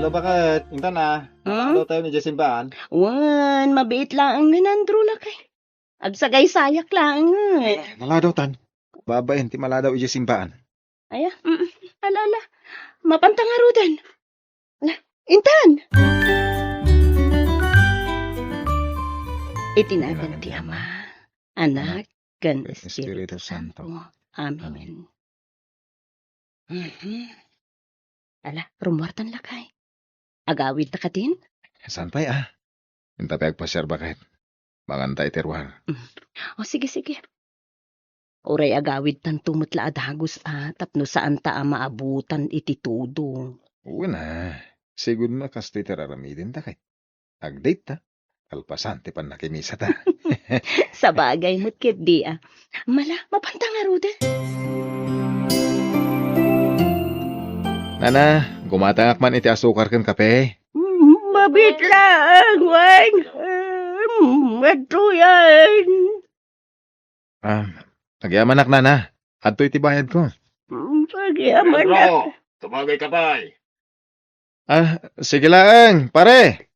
Hello, bakit? Intan na. Hello tayo ni Simbahan. Wan, mabiit lang ang nanandro na kay. Agsagay sayak lang. Maladaw tan. Babayin, ti maladaw iji Simbahan. Aya, ala. Mapantang arudan. Ala, Intan! Itinagan ti Ama, Anak, kan Espiritu Espiritu Santo. Santo. Amen. Ala, rumuartan lakay. Agawid ta ka din? Sanpay Inta pa agpasyar bakit? Mangantay tirwan. O sige. Oray agawid tan tumutla adagos tapno saan ta maabutan iti tudo. Uwi na. Sigud na kastoy tiraramidin ta kay. Agdate ta. Kalpasante pan nakimisa ta. Sa bagay mo't kit di Mala, mapantang arudan. Nana, gumatangak man iti asukar ken kape. Mabit lang, Wang. Matuyan. Nagyaman nak nana. Adto iti bayad ko. Pagyaman na. Tumagay ka ba? Sige lang, pare.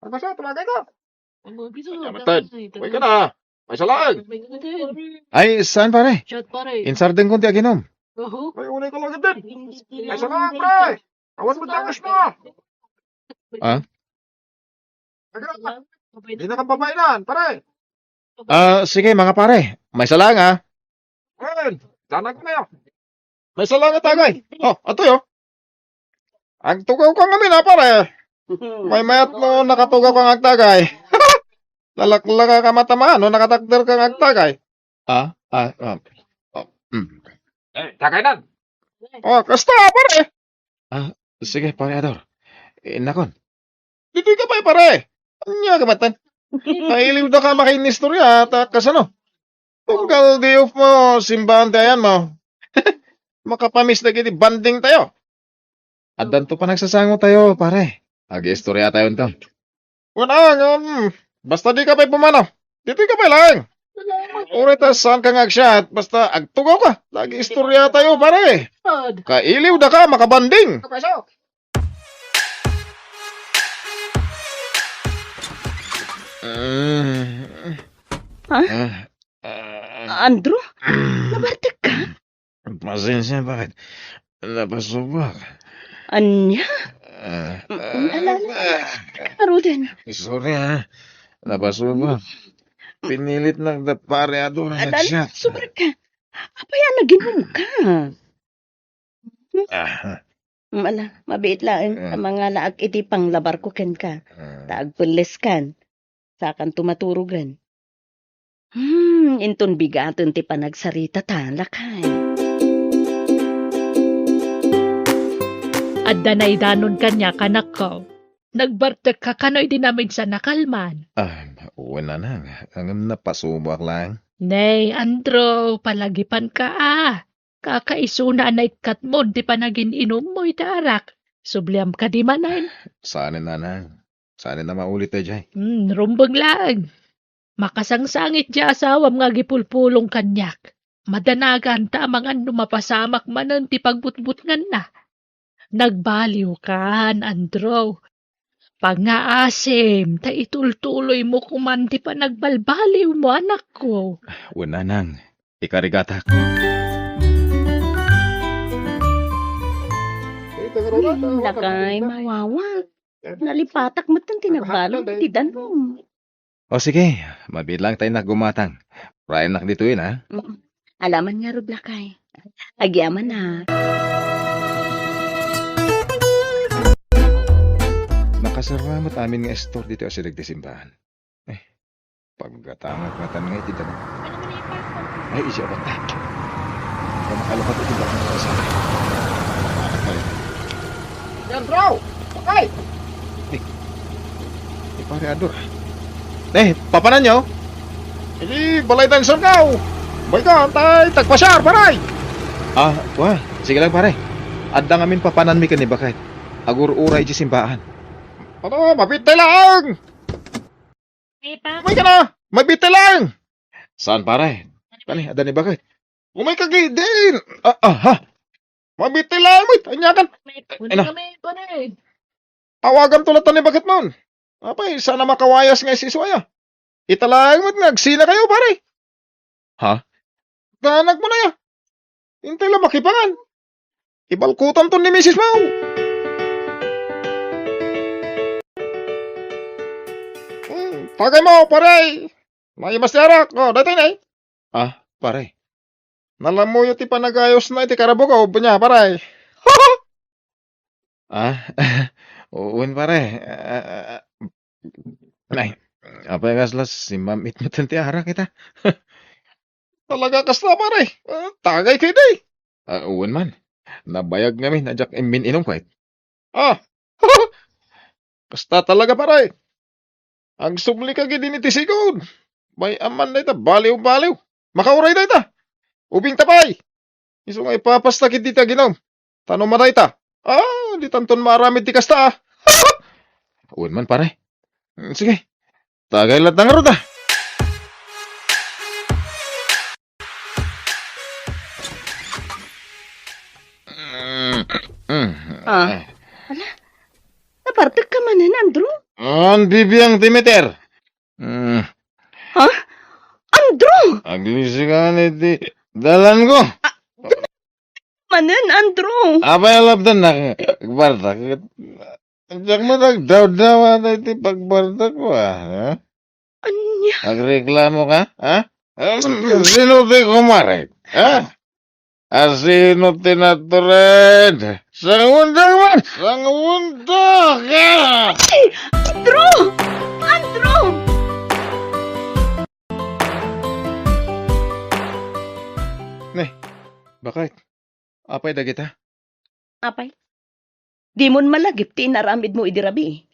Ano siya? Tumagay ka. Matad. Uy ka na. May salaan. Ay, saan pare? Shot pare. Insardeng konti aginom. May unay ka lang din. May salaan, pre. Awan mo dagas na. Hindi na kang babainan, pare. Sige mga pare. May salang Ayun. Sana ko na yun. May salang tagay. Ato yo. Agtugaw kang amin pare. May mayat mo nakatugaw kang agtagay. Lalakla ka matamaan no nakatakder kang agtagay. Takainan. Kasta pare. Sige pare Ador. Nakon. Dito ka pa pare. Anya ka matan. Mailiw na ka makinistorya at kasano. Tunggal di off mo, simbahan tayan mo. Makapamis na gini, banding tayo. At danto pa nagsasango tayo, pare. Ag-istorya tayo nito. Wala, basta di ka pa pumanaw. Dito ka pa lang. Uritas saan ka ngagsyat, basta agtugaw ka. Lagi-istorya tayo, pare. Kailiw na ka, makabanding. Kapaso. Andrew, nabartek ka? Pasensya, bakit? Napasubak. Anya? Alala. Arudan. Sorry napasubak. Pinilit ng pare Ador na Alala, nagsyat. super ka. Apaya naginom ka. Mala, mabiit lang ang mga laag iti panglabar ko ken ka. Taagpulis kan. Sakan tumaturugan. Inton bigaton ti panagsarita ta, lakay. Adda na idanon kanya kanak ko. Nagbartek ka kanoy dinamid sa nakalman. Uwi na nang. Ang napasubak lang. Nay, Andro, palagipan ka Kakaisuna na ikat mo, di pa naging inom mo itarak. Subliam ka di manan. Sanin na nang. Sanin na maulit tayo dyan. Rumbag lang. Makasangsangit di asawam nga gipulpulong kanyak. Madanagan ta mga numapasamak manan ti pagbutbutngan na. Nagbaliw kan, Andro. Pag nga asim, ta itultuloy mo kuman di pa nagbalbaliw mo, anak ko. Una nang. Ikarigatak. Lakay, mawawa. Nalipatak mo tan tinagbalong ti danom. O sige, mabilang tayo gumatang. Ryan nak dito yun Alaman nga rod lakay. Agyaman na. Nakasaramat amin nga store dito sa nagdisimbahan. Pagkatangat matan nga iti danom. Ay, isya ba ta? Kung makalapat ito ba kung kasama? Yan, bro. Okay. Pare Ador. Papanan nyo? Balay tayong sargaw. Bay ka, tay, tagpasyar, paray. Sige lang pare. Adda ngamin papanan mi kani bakit? Agur-uray iti simbahan. Mabitay lang! Umay ka na! Mabitay lang! Saan pare? Kani, adda ni bakit? Umay ka din! Mabitay lang! May tanyakan! May kami pa na Awagan tulatan ni bakit mo. Apay, sana makawayas nga si Suaya. Italayang mo't nagsina kayo, pare. Ha? Tanag mo na ya. Hintay lang makipangan. Ibalkutan to ni Mrs. Mau. Tagay mo, pare. May mas tiarak. Dati na eh. Pare. Nalamuyo ti panagayos na iti karabugaw. Punya, pare. Uwin pare. Nay, apa yang kaslas si mamit mo tanti ara kita. Talaga kasla pare. Tagay kayo day. Uwin man. Nabayag namin na jak imin inom kwait. Kasta talaga pare. Ang subli ka gini ti sigod. May aman na ita, baliw-baliw. Makauray na ita. Ubing tapay. Iso nga ipapastakit dita ginom. Tanong mo na ita. Di tanton maramid ti kasta Uwan man pare. Sige. Tagay lahat ng ruta. Nabartag ka man, Andrew. Ang bibiyang Demeter. Andrew! Aglisikan iti dalan ko. Manen, Andrew! Apa yung labdan na bartak? Diyak mo nagdaw-dawa na iti pagbartak ko Anya? Nagreklamo ka? Sino ti kumarik? Sino tinatured? Sangundang man! Sangundang ka! Andrew! Andrew! Bakit? Apay dagit ha? Apay? Di mon malagip ti inaramid mo idirabi.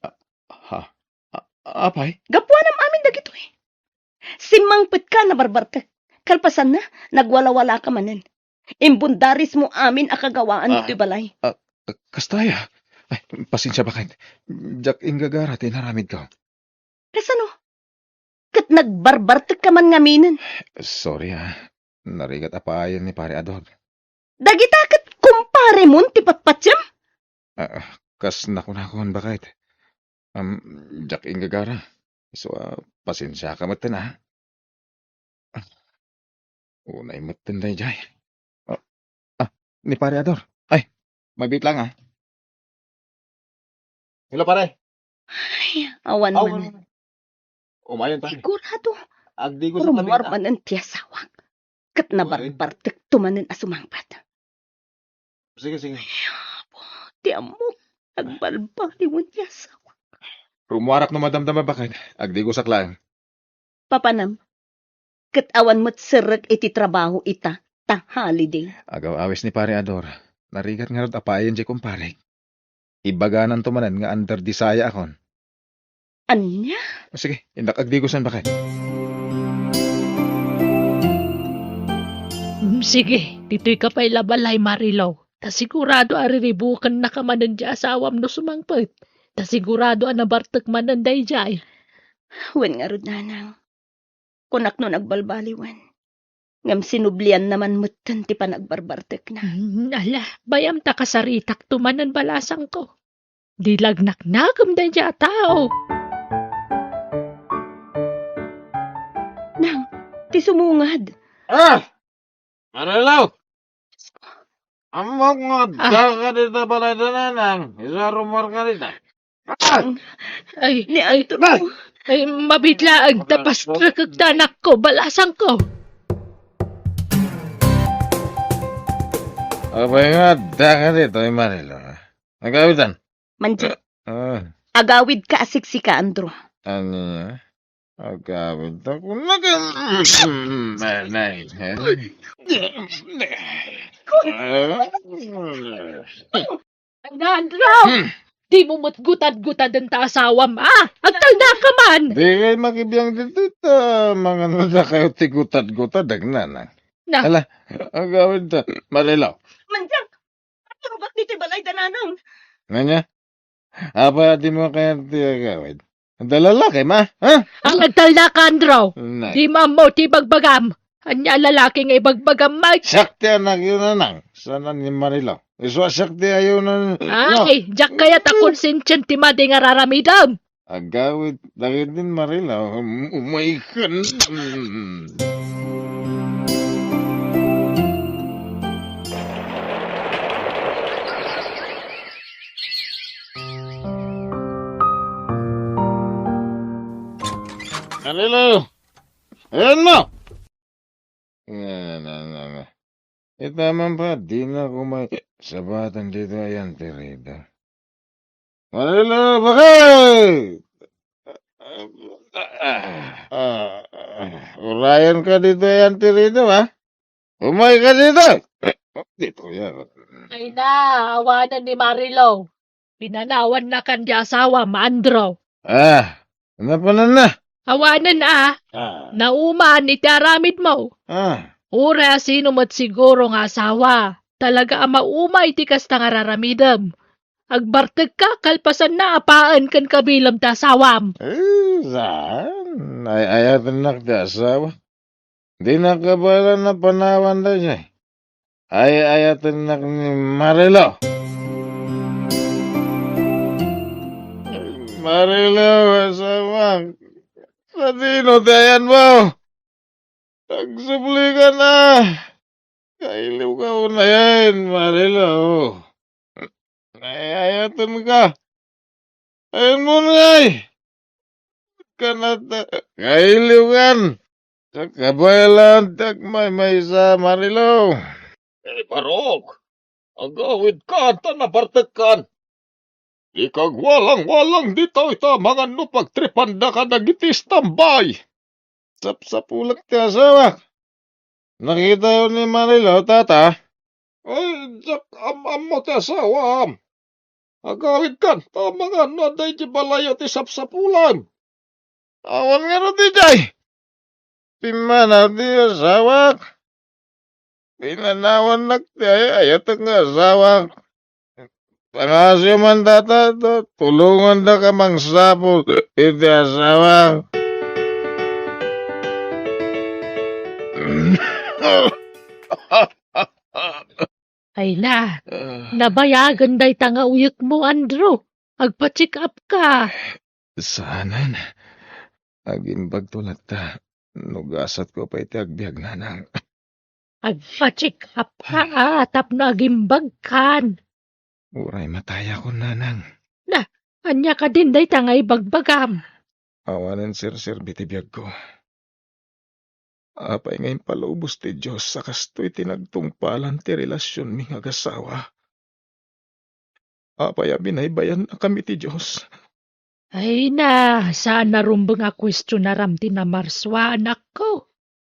Apay? Gapuan am amin dagito eh. Simangpit ka na barbartek. Kalpasan na, nagwala-wala ka manen. Imbundaris mo amin akagawaan mo ti balay. Kastaya. Ay, pasensya bakit? Jak ingagara tinaramid ka. Kasano? Kat nagbarbartek ka man ngaminin. Sorry Narigat apayan ni pare Ador. Dagita kat kumpare mon ti patpatyam. Kas nakon bakit? Jak ingagara. So, pasensya ka matan Unay matan na jay. Ni pare Ador. Ay, mabit lang Hello pare. Ay, awan man. Umayon pare. Sigurado. Agdi ko Rumor man ang tiyasawang. Kat nabarbartek tumanin asumangpat. Sige. Ti amo, nagbalbali mo tiyasawang. Rumuarak na madamdama bakit? Agdi ko saklang. Papanam, kat awan mo't sirag iti trabaho ita, ta holiday. Agaw awis ni pare Ador. Narigat nga rod apayan di kumpare. Ibaganan tumanan nga under disaya akon. Anya? Sige, indak agdi ko san bakit? Sige, dito'y kapay labalay Marilaw. Ta sigurado ariribukan na ka manan di asawam no sumangpit. Ta sigurado nabartek manan day jay. Wen nga rod nanang. Kunak no nagbalbaliwan. Ngam sinublian naman mutan ti panagbarbartek na. Ala, bayam ta kasaritak tumanan balasang ko. Di lagnak-nakam day di tao. Nang, ti sumungad. Marilaw! Amok nga, ka dito pala nanang. Isa rumor ka dito. Ay, Ni Andrew. ay, mabitlaag tapas nakagtanak ko, balasang ko. Abay nga, ka dito, Marilaw. Nagawitan? Manji, Ah, agawid ka asiksika, Andrew. ano niya? Agawid ako. Nanay. Nandraw! Di mo matgutad-gutad ang taasawam, Agtalda ka man! Di kayo makibiyang dito mga nada kayo tigutad-gutad, nanang. Na. Hala, agawid ta. Marilaw. Manjang, ano ba't dito balay dananang? Nganya? Apa di mo kaya ti agawid? Dalalaki, ma? Ha? Ang agtalda ka, Andraw! Nay. Di mo ti bagbagam. Anya lalaki nga ibagbagam, Mike. Sakti anak yun nanang. Sana ni Marilaw. Iswasak di ayaw na... Ay, jak kaya ta konsensyon ti madi nga raramidam. Agawid, dagit din Marila. Umay ka na. Marilo! Ayan mo! Nga. Tama pa, di na ako may sabatan dito ayan, Terida. Marilo, bakit? Urayan ka dito yan, Terida, ha? Umay ka dito! Dito yan. Ay na, awanan ni Marilo. Pinanawan na kan di asawa, Mandro. Ano pa na? Awanan nauman iti aramid mo. Ura sino mo't siguro nga asawa. Talaga ang maumay ti kasta nga raramidam. Agbartag ka, kalpasan na apaan kan kabilam ta asawam. Saan? Ayatan na ka asawa. Di nakabala na panawan na siya. Ayatan na ni Marilo. Marilo, asawa. Sa dino dayan mo. Nagsubli ka na. Kailiw ka na yan, Marilo. Ayatan ka. Ayun mo na kanata. Kailiw kan. Sa kabayalan, may sa Marilo. Barok! Agawid ka, tanabartakan! Ikag walang dito ita mga pagtripanda ka nagitis tambay! Sapulak ti asawa. Nakita yun ni Marilo, tata. Ay, jak am mo ti asawam! Agawid ka, ta mga day ti balayo ti sapsapulan! Awan nga rin di jay. Pimana di asawa. Pinanawan nakti ayat ang asawa. Pangasyo man tata, tulungan na ka mang sapul. Iti asawa. Ay na, nabayagan day tanga uyok mo, Andro. Agpa-check up ka. Saanan. Agimbag tulad ta. Nugasat ko pa iti agbiag nanang. Agpa-check up ka, tap na agimbag kan. Uray mataya ko nanang. Anya ka din day tanga ibagbagam. Awanan sir bitibiyag ko. Apay ngayon palubos ti Diyos sa kastoy tinagtungpalan ti relasyon mi nga gasawa. Apay binaybayan na kami ti Diyos. Ay na, saan narumbang a question na ramti na marswa, anak ko.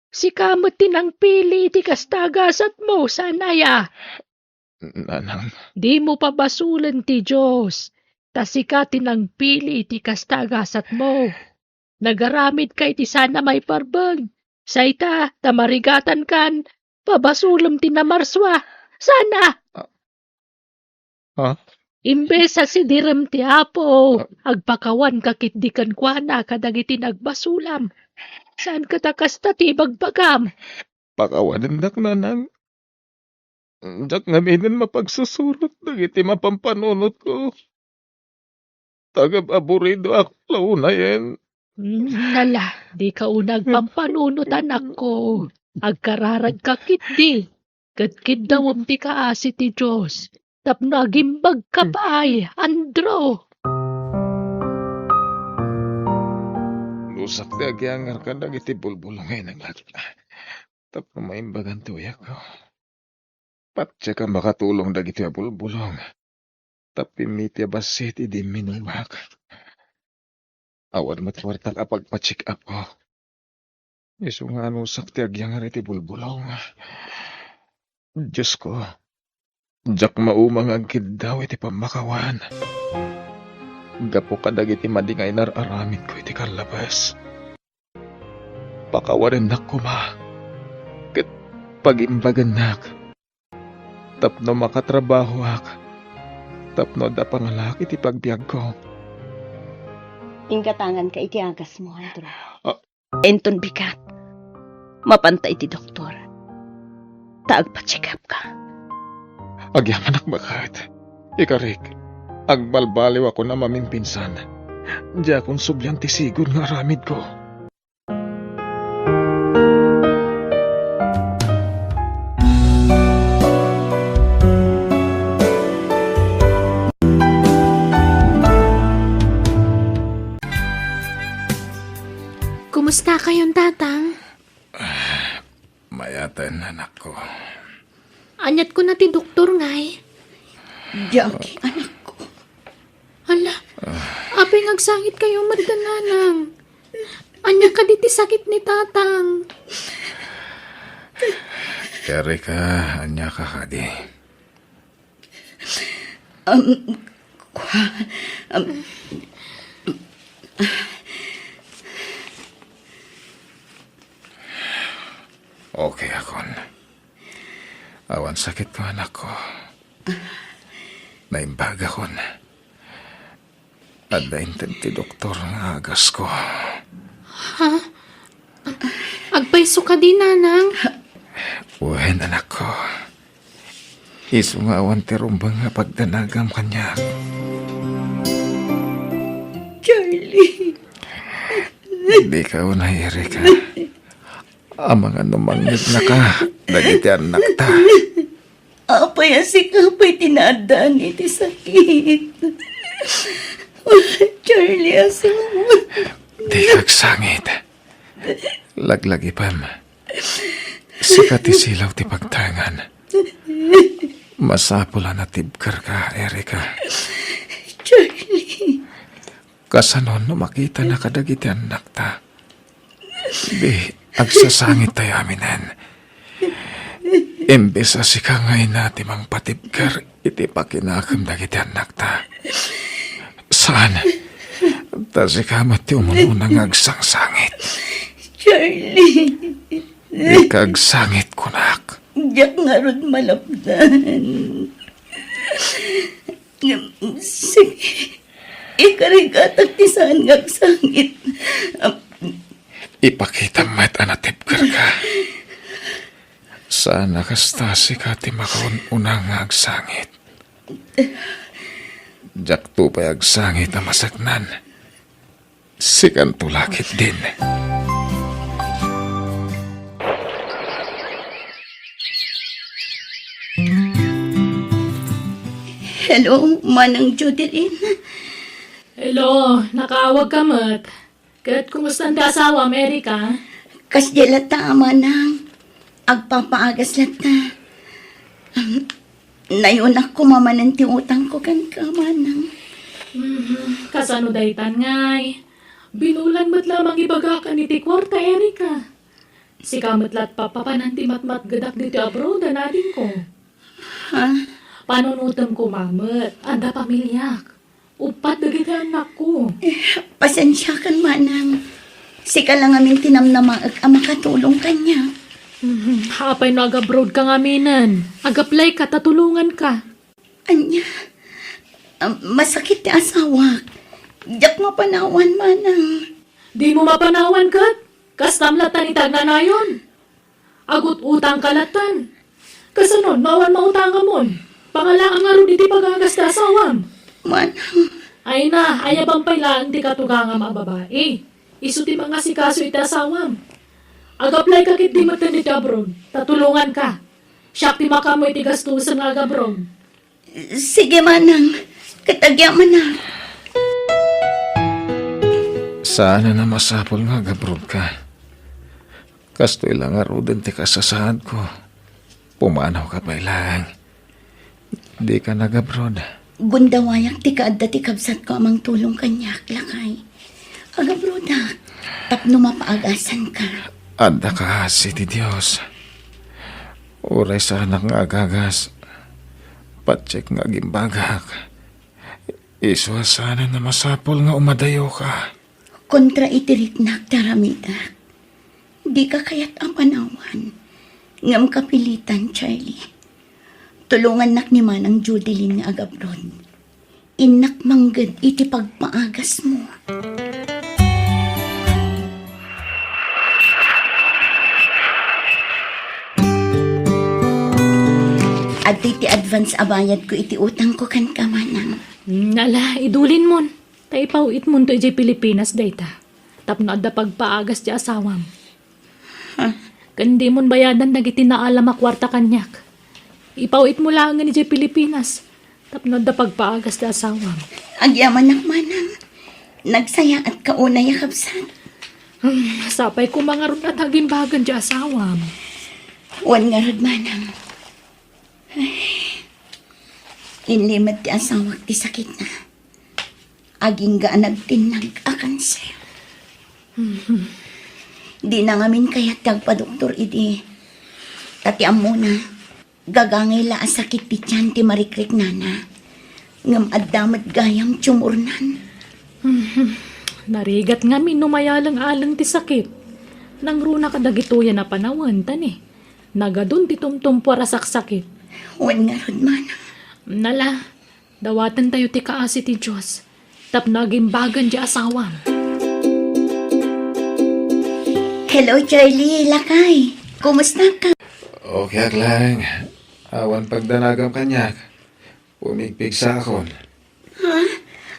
Si kamot tinang pili ti kastagasat mo, sanaya. Nanang, Di mo pa basulan ti Diyos. Tasika tinang pili ti kastagasat mo. Nagaramid kay ti sana may parbag. Sayta, tamarigatan kan. Pabasulam ti na marswa. Sana. Ha? Imbes sa sidiram ti apo, agpakawan kakitdikan kwa na kadagiti nagbasulam. Saan ka takasta ti bagbagam? pakawanan dak nanang. Jak ngaminan mapagsusurot dagiti mapampanunot ko. Tagab aburido ako launa yan. Nala, di ka unag pampanunot anak ko. Agkararag kakitdi. Katkid daw ti kaasi ti Diyos. Tapno agimbag ka pa ay, Andro. Lusak di agyangar ka dagiti bulbulong ngayon ang lagi. Tapno maimbagan tuya ko. Patya ka makatulong dagiti bulbulong. Tapi mitya basit idi minuwak. Awan matwarta kapag pa-check up ko. Iso nga nusak ti agyangar iti bulbulong. Diyos ko. Jak maumang agkid daw iti pamakawan. Gapo ka dagiti madingay nararamid ko iti kalabas. Pakawarin na kuma. Kat pagimbagan nak. Tapno makatrabaho ak. Tapno da pangalaki iti pagbiag ko. Ingkatangan ka iti agas mo, Andro. Enton bikat. Mapanta iti doktor. Taag pa-check up ka. Agyaman ak bakit. Ikarik, agbalbaliw ako na mamingpinsan. Di akong subyan ti sigod nga aramid ko. Kumusta kayong tatang? Mayatan, anak ko. Anyat ko na ti doktor ngay. Jackie, anak ko. Hala, apay ngagsangit kayo madananang. Anya ka di ti sakit ni tatang. Erika, anya ka kadi. Okay akon. Awan sakit ko anak ko. Naimbag akon. At naintin ti doktor nga agas ko. Agpaiso ka di nanang. Uwen anak ko. Isu nga awan ti rumbang nga pagdanagam kanya. Charlie. Hindi ka unay, Erika. Amang anumangit na ka. Dagiti anak ta. Apay asikapay tinadaan iti sakit. Charlie, asawa. Di kagsangit. Laglagi pam. Sikat isilaw ti pagtangan. Masapula na tibkar ka, Erika. Charlie. Kasanon no makita na kadagiti anak ta. Di, agsasangit tayo aminen. Imbes asika ngay nati mang patibkar iti pakinakam dagiti anak ta. Saan? Tasika mati umununang agsangsangit. Charlie. Di kagsangit kunak. Diyak nga ron malapdan. Sige. Ikarigatag ti saan ngagsangit. Ipakita met anatibkar ka. Sana kastasi ka ti makaunang agsangit. Jak tupay agsangit na masaknan. Sikan tulakit din. Hello, Manang Jodeline. Hello, nakaawag ka mat. Kat kumusta ang asawa, Amerika? Kasdila ta, Manang. Agpapaagas lat na. Nayon ako mamanan ti utang ko kan ka, Manang. Kasano daytan ngay. Binulan mo't lamang ibaga ka ni ti kwarta, Erika. Si kamat lat papapanan ti matmat gadak dito abroad, anadin ko. Ha? Panunutam ko, mamat. Anda pamilyak. Upat dagiti anak ko. Pasensya kan, Manang. Sika lang aming tinamnamaag ang makatulong kanya. Hapay no aga-abroad ka nga minan. Agaplay ka, tatulungan ka. Anya, masakit ti asawa. Diyak mapanawan, Manang. Di mo mapanawan ka. Kastam latan itag na nayon. Agut utang kalatan. Kasanon, mawan mautang ka mon. Pangalaan nga rin iti pagagas na asawam. Manang, Ay na, ayabang pailaan ti katuga nga mababae. Isu ti mga sikaso iti asawam. Agaplay ka kit di matan iti abroad. Tatulungan ka. Siyak ti makamo iti gastusan nga agabroad. sige, Manang. Katagyaman na. Sana na masapol nga gabrod ka. Kasto ilang arudan ti kasasahad ko. Pumanaw ka pa ilang. Di ka nagabrod. Gundawayak ti kaadda ti kabsat ko amang tulong kanya, lakay. Agabroda, tapno mapaagasan ka. Anda ka, si ti Diyos. Uray sana nga agagas. Patsek nga gimbagak. Iswa sana na masapol nga umadayo ka. Kontra itiriknak taramida. Di ka kaya't ang panawan. Ngam kapilitan, Charlie. Tulungan nak ni Manang Jodeline nga agabron. Inak manggad iti pagpaagas mo. At iti advance abayad ko iti utang ko kan kamanang. Nala, idulin mon. Taipawit mon to iti Pilipinas dayta. Tapno adda pagpaagas ti asawam. Kandi mon bayadan dagiti naalam a kwarta kanyak. Ipawit mo lang iti Pilipinas. Tapno adda pagpaagas ti asawam. Agyaman nak manang. Nagsaya at kauna yakapsan. Sapay ko mga ron at hagimbagan ti asawam. Wan nga rod manang. Inlimad ti asawak ti sakit na. Aging gaan nagtinag akan siya. Di na ngamin kayat tagpa-doktor idi. Tatiam mo na. Gagangay la sakit ti tiyan ti marikrik nana. Ngam addamat gayam tsumurnan. Narigat nga minumayalang-alang ti sakit. Nang runa kadagituyan na panawan, tani. Nagadun ti tumtumpwara sakit. Wan nga rod manang. Nala, dawatan tayo ti kaasi ti Diyos. Tapno agimbagan di asawam. Hello, Charlie. Lakay. Kumusta ka? Okay lang. Awan pagdanagam kanyak. Pumigpig sa akon. Ha?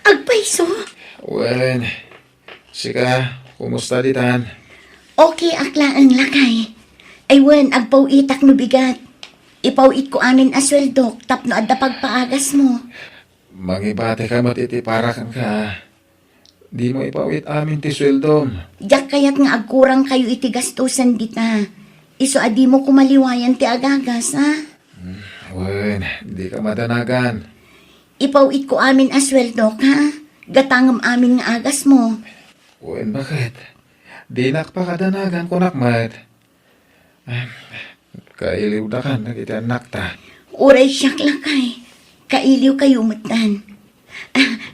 Agpaiso? Wen, sika, kumusta ditan? Okay, akla ang lakay. Ay, wan, agpawitak no bigat. Ipawit ko amin asweldo, tapno adda pagpaagas mo. Mangibate ka matitiparakan ka. Di mo ipawit amin ti sweldom. Diyak kayat nga agkurang kayo iti gastusan dita. Iso adi mo kumaliwayan ti agagas, ha? Wen, di ka madanagan. Ipawit ko amin asweldo, ha? Gatangam amin nga agas mo. Wen, bakit? Di nakpakadanagan ko nakmat. Kailiw na ka, nagiti anak ta. Uray siyak lakay. Kailiw kayo mutan.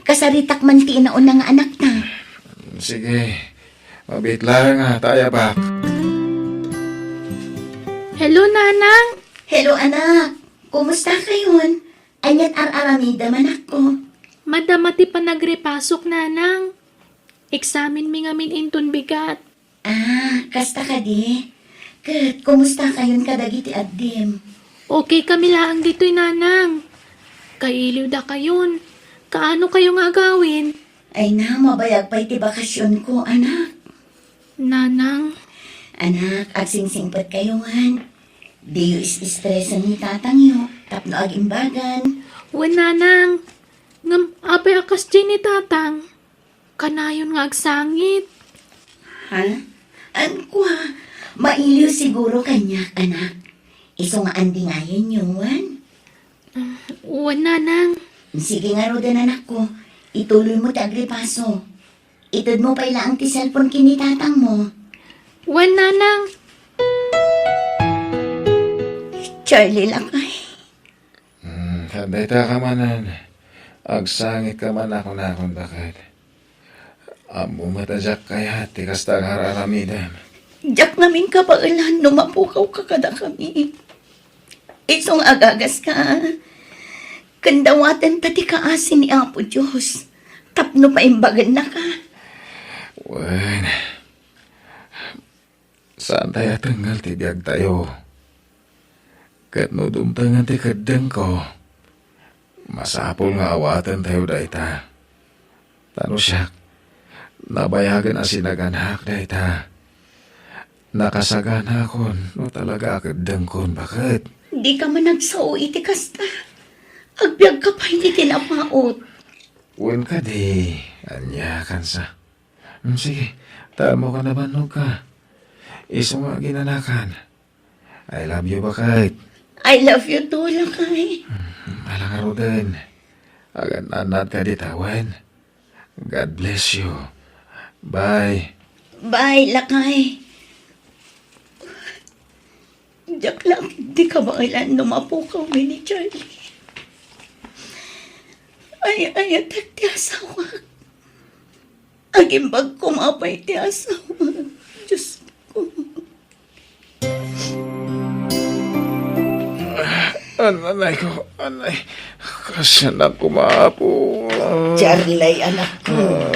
Kasaritak man ti inaon na nga anak ta. Sige, mabit lang nga, tayo ba? Hello, nanang. Hello anak, kumusta kayon? Anyat ar-aramida man ako. Madamati pa nagrepasok, nanang. Eksamin mi ngamin inton bigat. Kasta ka di. Kat, kumusta kayon kadagiti addim? Okay kami lang dito'y nanang. Kailiw da kayon. Kaano kayo nga gawin? Ay na, mabayag pa iti bakasyon ko, anak. Nanang, Anak, agsingsingpat kayo man. Di yu is-stressan ni tatang yu. Tapno agimbagan. wen nanang. Ngam, abay akas di ni tatang. Kanayon nga agsangit. Ha? Kwa, mailiw siguro kanya, anak. Iso nga andi ngayon yuan. Wen nanang. Sige nga rodan anak ko. Ituloy mo tagripaso. Itod mo pa ang ti cellphone kinitatang mo. Wen nanang. Charlie lang ay. Kanday ta ka manan. Agsangit ka man ako na akong bakit. Amo matajak kaya tikas tagar aramidam. Diyak namin kabailan numapukaw ka kada kami. Isong agagas ka. Kandawatan tati kaasin ni Apo Diyos. Tapno pa imbagan na ka. Wen, saan tayo tanggal ti biyag tayo? Kat no dumtangan ti kadang ko. Masapol nga awatan tayo dayta. Tano siya, nabayagan asinaganak dayta. Nakasagana kon, no talaga kadang kon, bakit? Di ka man nagsao iti kasta. Agbyag ka pa hindi tinapaot. Wen ka di, anya kansa. Sige, tamo ka naman no ka. Iso nga ginanakan. I love you, bakit? I love you too, lakay. Malangaro din. Agad nanat ka ditawan. God bless you. Bye. Bye, lakay. Diyak lang, di ka ba kailan numapukaw ni Charlie? Ay, atak ti asawa. Agimbag kumapay ti asawa. Diyos ko. Anay ko, anay. Kasi na kumapo. Charlie, anak ko.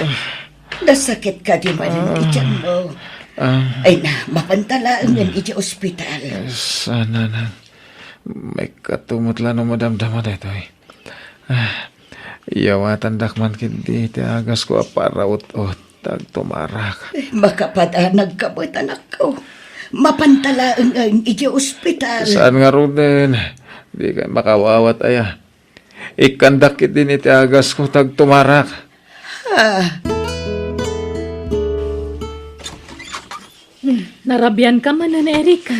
Nasakit ka di man yung tiyan mo. Ay na, mapantalaan yan iti ospital. Sana na May katumot lang no madamdama dito eh. Iyawatan dakman kindi ti agas ko para ut-ut tag tumarak. Makapadanag ka mo't anak ko. Mapantalaan ang iti ospital. Saan nga ron din? Di ka makawawat aya. Ikandak kit din iti agas ko tag tumarak. Narabyan ka man na Erika.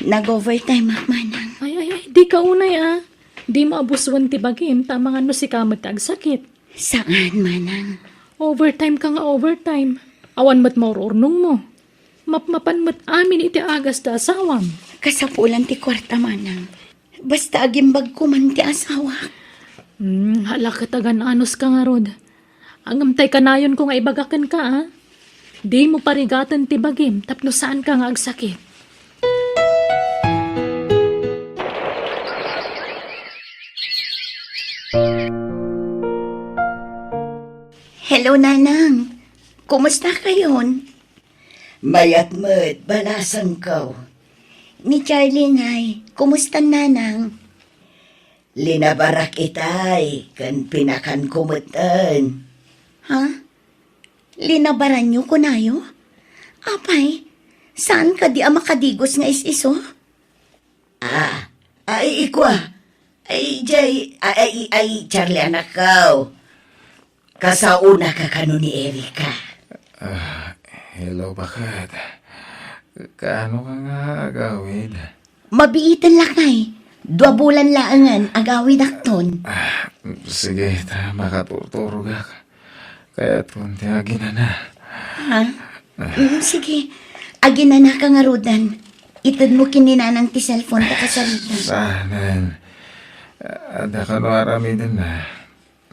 Nag-overtime ak manang. Ay, di ka unay Di mo abuswan ti bagim, tamang ano si kamot agsakit. Saan manang? Overtime ka nga overtime. Awan mat maururnong mo. Mapmapan mat amin iti agas da asawam. Kasapulan ti kwarta manang. Basta agimbag ko man ti asawa. Hala katagan anos ka nga rod. Ang amtay kanayon ko nga ibagakan ka Di mo parigatan ti bagim, tapno saan ka nga agsakit. Hello, nanang. Kumusta kayon? Mayat mo't balasan ko. Ni Charlie ngay, kumusta nanang? Linabarak itay, kan pinakan kumutan. Ha? Linabaran nyo kunayo? Apay, saan ka di makadigos nga is-iso? Ay, ikwa. Ay, Charlie anak ko. Kasauna ka kano ni Erika. Hello, bakit? Kaano ka nga agawid? Mabiitan lakay. 2 bulan laangan agawid akton. Sige, makaturturog ka. Kaya't kunti agin na. Ha? Sige. Agin na ka nga rodan. Itod mo kininanang ti cellphone ka kasalita. Sanan. Ada ka no arami din na.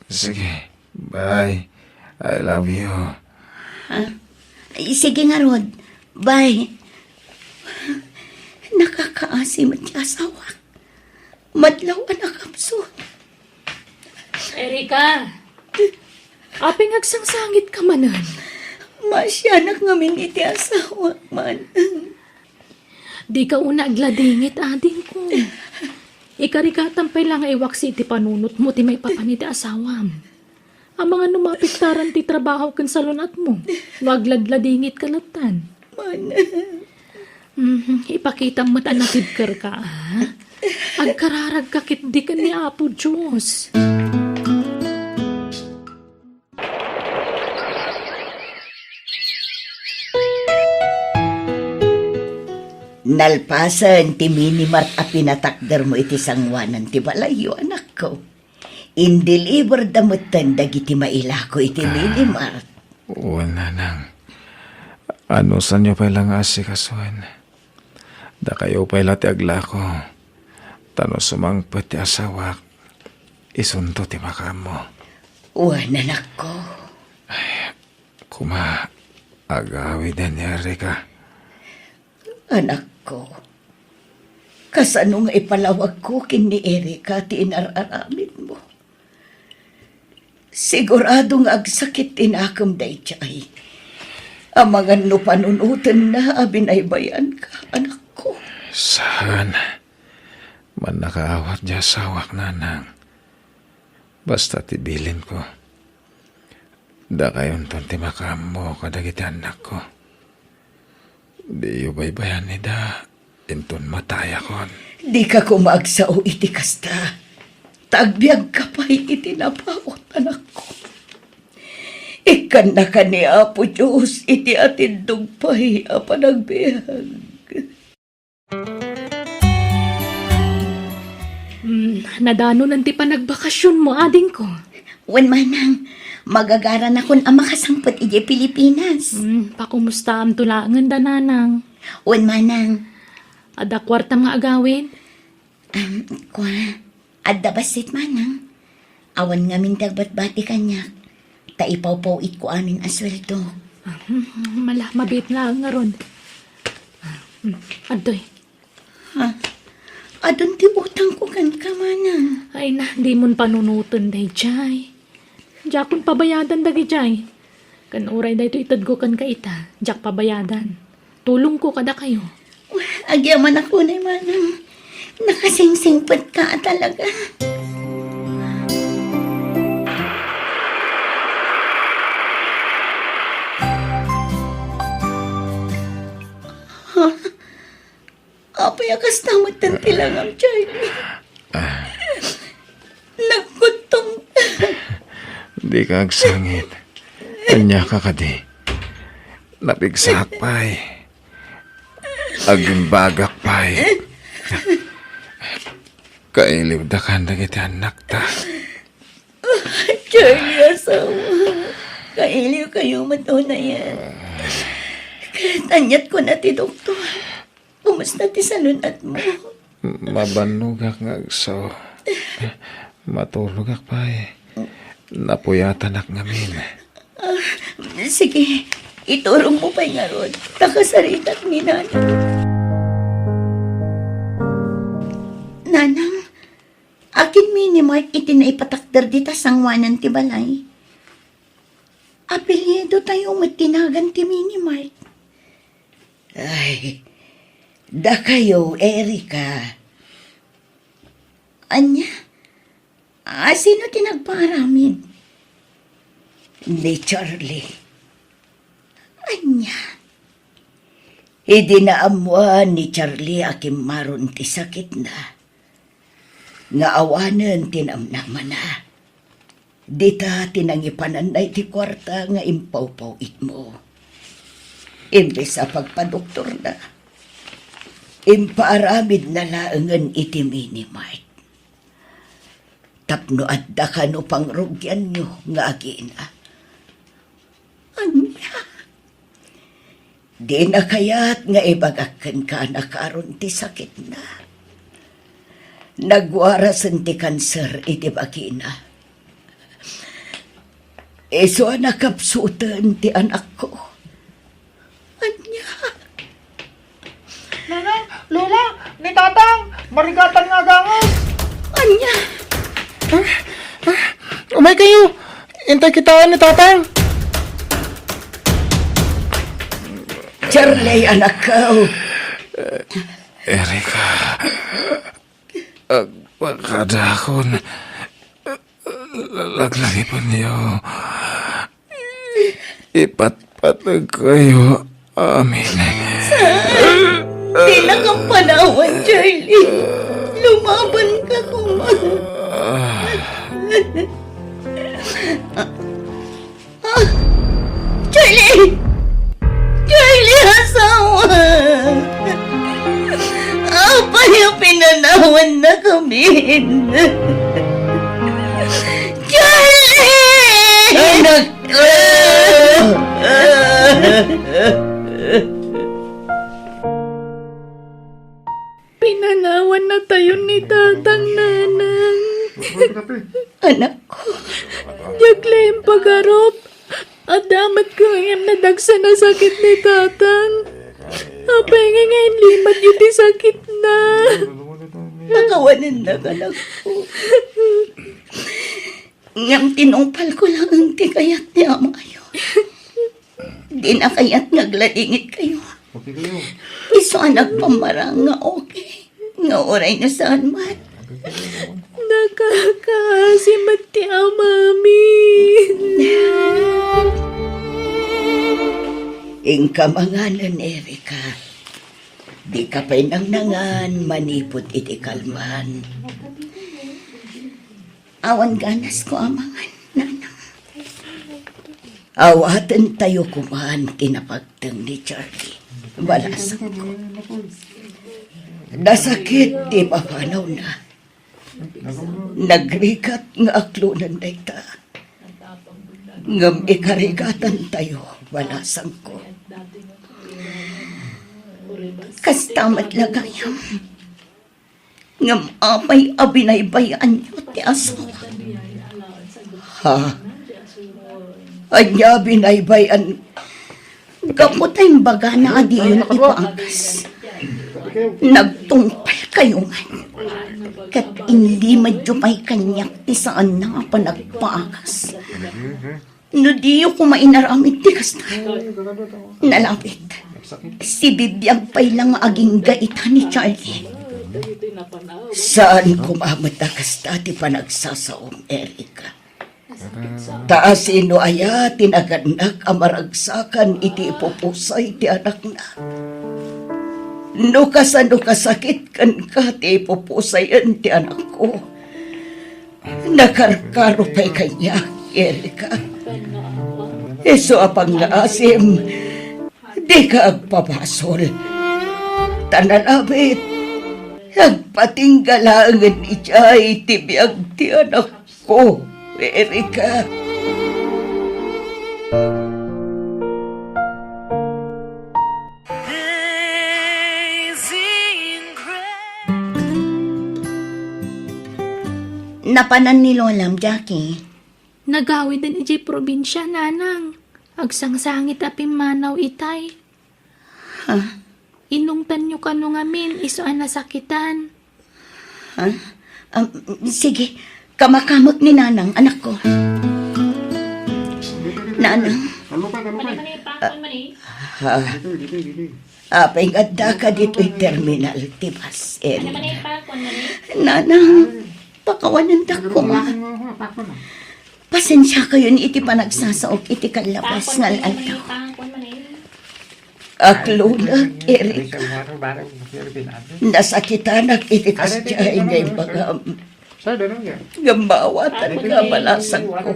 Sige, bye. I love you. Sige nga rod. Bye. Nakakaasim at asawa. Madlaw anak kapso. Erika! Aping agsangsangit ka manan. Masyanak ngamin iti asawa man. Di ka una agladingit, ading ko. Ikarikatampay lang iwak si iti panunot mo, ti may papaniti asawam. Ang mga numapiktaran ti trabaho kan salunat mo. Wagladladingit kalatan. Man. Ipakita mo't anakidkar ka, Agkararag kakit di ka ni Apo Diyos. Nalpasan ti minimart a pinatakder mo iti sangwanan ti balayo anak ko. Indeliver damutan dagiti maila ko iti minimart. Wala nang. Ano sa nyo pailang asikasuan? Da kayo paila ti agla ko. Tano sumangpet ti asawak. Isunto ti makamo. Wan anak ko. Kuma, agawi din ni Erika. Anak ko. Kasano nga ipalawag ko kin ni Erika ti inararamid mo. Siguradong agsakit tinakam day chay. Ang mga panunutan na abinaybayan ka, anak ko. Saan? Man nakaawat diya sawak nanang. Basta tibilin ko. Da kayon ton ti makamo kadagiti anak ko. Di baybayan ni da. Inton mataya kon. Di ka kumagsao iti kasta. Tagbiag ka pa iti napaot, anak ko. Ikan na ka ni Apo Diyos iti atindog pa'y apanagbiag. Nadano nanti pa nagbakasyon mo, ading ko. Wan manang, magagara na kun ang makasangpot iti Pilipinas. Pakumusta am tulangan dananang. Wan manang, Ada kwarta nga agawin. adda basit manang. Awan nga min dagbat-bati kanyak. Taipaw-paw it ko amin asweldo. Mabit lang nga ron. Adoy. Adon ti utang ko kan ka manang. Ay na, di mon panunutan day, Jay. Jakon pabayadan dagi, Jay. Kan uray day to itad ko kan kaita. Jak pabayadan. Tulong ko kada kayo. Agyaman ako na manang. Nakasingsingpot ka talaga. Apay akas tamad ng tilangang, Charlie. Nagkutong. Di ka agsangit. Anya ka kadi. Napigsak pa'y. Agimbagak pa'y. Kailiw da ka na kita anak ta. Charlie, asawa. Kailiw kayo matuna yan. Tanyat ko na ti doktor. Kumusta ti salunat mo? Mabanugak nga agsaw. Matulugak pa'y. Napuyatan ak ngamin. Sige, iturong mo pa'y nga ron. Takasaritat ni Nanang. Nanang, akin mini-mark iti na ipatakder dita sangwanan ti balay. Apelyido tayo matinagan ti mini-mark. Ay, da kayo, Erika. Anya? Sino tinagparamid? Ni Charlie. Anya? Idinaamuan ni Charlie akim maron ti sakit na. Nga awanan tinamnaman na. Dita tinangipanan na iti kwarta nga impaw-pawit mo. Imbes sa pagpadoktor na. Impaaramid na laangan iti minimart. Tapno adda ka no pangrugyan nyo nga agina. Anya? Di na kaya't nga ibagakan ka na karon ti sakit na. Nagwarasan ti kanser iti bagina. Iso nakapsutan ti anak ko. Anya? Nanang, Lola, ni Tatang, marigatan nga gangos. Anya? Umay kayo, intay kita ni Tatang. Charlie, anak ko. Erika. Agpakadakon. Laglagi po niyo. Ipatpatag kayo. Amin. Di na kang panawan, Charlie. Lumaban ka kuman. Charlie! Charlie, asawa! Apa yung pinanawan na kami? Charlie! Anak ko! Pinanawan na tayo ni Tatang, Nanang. Anak ko, Yaglay pagarop. At damat ko ngayon nadagsa na sakit ni Tatang. Apay nga ngayon limat yun di sakit na. nakawanan na anak ko. Ngam tinumpal ko lang ang tikayat ni Amayo. Di na kaya't nagladingit kayo. Iso anak pamarang nga okay. Nga oray na saan man. Nakakasimat ti Mami. Ingka manganan, Erika. Di ka pa'y nangnangan, manipot iti kalman. Awan ganas ko amangan, Nanang. Awatan tayo kumahan tinapagtang ni Charlie. Balasan ko. Nasakit, di pa panaw na. Nagrikat nga aklunan na ita. Ngam ikarigatan tayo, balasan ko. Kastamat lagayam. Ngam apay abinaybayan niyo ti asawa. Ha? Anya binaybayan. Kaputay baga na adiyon ipaangas. Nagtungpal kayo nga. Kat hindi medyo may kanyak ti saan na nga pa nagpaagas. No diyo ko mainaramid ti kasta. Nalapit. Si Bibiag pa'y lang aging gaita ni Charlie. Saan kumamot na kasta ti panagsasaong Erika? Taasin no aya tinaganak amaragsakan iti ipupusay ti anak na. No kasakit kan ka ti ipupusayan ti anak ko. Nakarkaro pa'y kanya, Erika. Eso apang naasim, di ka agpapasol. Tanalabit, agpatinggalangan ijay tibiyag ti anak ko, Erika. Napanan ni Lolam, Jackie. Nagawid din ijay probinsya, nanang. Agsangsangit apim manaw itay. Inungtan nyo kano ngamin, iso ang nasakitan. Sige, kamakamot ni Nanang, anak ko. Nanang, Apay nga ka dito'y terminal, tibas, Erika. Nanang, pakawanan da ko nga. Pasensya kayo ni iti panagsasaok iti kalabas nga altaw. Aklunag, Erika. Nasakitanak iti kasjay ngay mga gambawatan nga balasang ko.